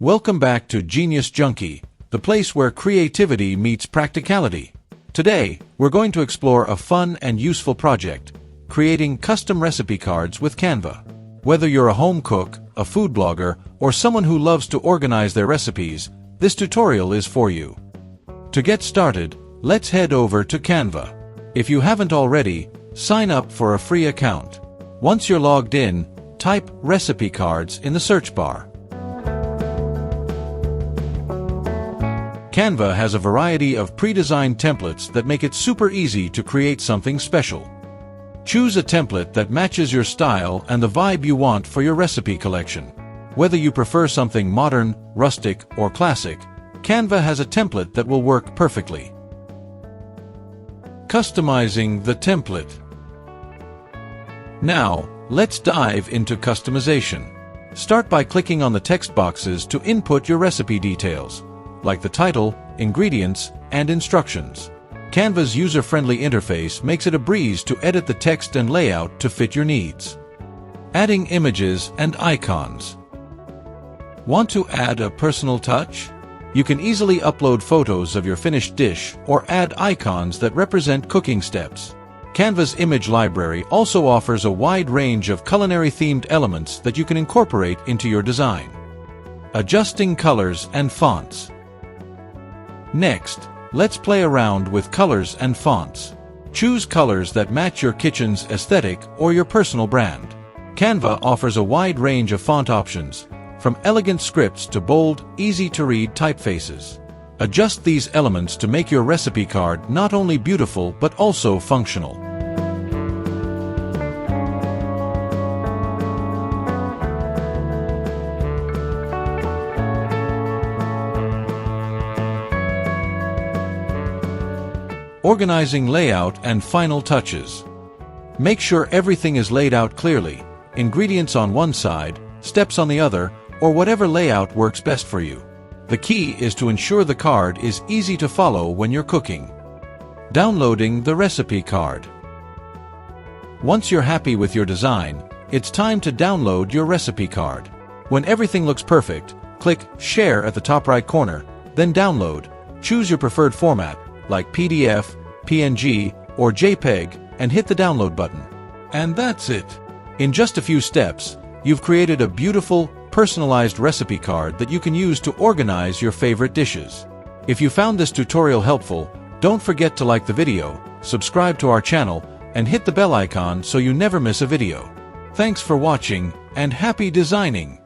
Welcome back to Genius Junkie, the place where creativity meets practicality. Today, we're going to explore a fun and useful project, creating custom recipe cards with Canva. Whether you're a home cook, a food blogger, or someone who loves to organize their recipes, this tutorial is for you. To get started, let's head over to Canva. If you haven't already, sign up for a free account. Once you're logged in, type recipe cards in the search bar. Canva has a variety of pre-designed templates that make it super easy to create something special. Choose a template that matches your style and the vibe you want for your recipe collection. Whether you prefer something modern, rustic, or classic, Canva has a template that will work perfectly. Customizing the template. Now, let's dive into customization. Start by clicking on the text boxes to input your recipe details, like the title, ingredients, and instructions. Canva's user-friendly interface makes it a breeze to edit the text and layout to fit your needs. Adding images and icons. Want to add a personal touch? You can easily upload photos of your finished dish or add icons that represent cooking steps. Canva's image library also offers a wide range of culinary-themed elements that you can incorporate into your design. Adjusting colors and fonts. Next, let's play around with colors and fonts. Choose colors that match your kitchen's aesthetic or your personal brand. Canva offers a wide range of font options, from elegant scripts to bold, easy-to-read typefaces. Adjust these elements to make your recipe card not only beautiful but also functional. Organizing layout and final touches. Make sure everything is laid out clearly, ingredients on one side, steps on the other, or whatever layout works best for you. The key is to ensure the card is easy to follow when you're cooking. Downloading the recipe card. Once you're happy with your design, it's time to download your recipe card. When everything looks perfect, click Share at the top right corner, then Download. Choose your preferred format, like PDF, PNG, or JPEG, and hit the download button. And that's it. In just a few steps, you've created a beautiful, personalized recipe card that you can use to organize your favorite dishes. If you found this tutorial helpful, don't forget to like the video, subscribe to our channel, and hit the bell icon so you never miss a video. Thanks for watching, and happy designing!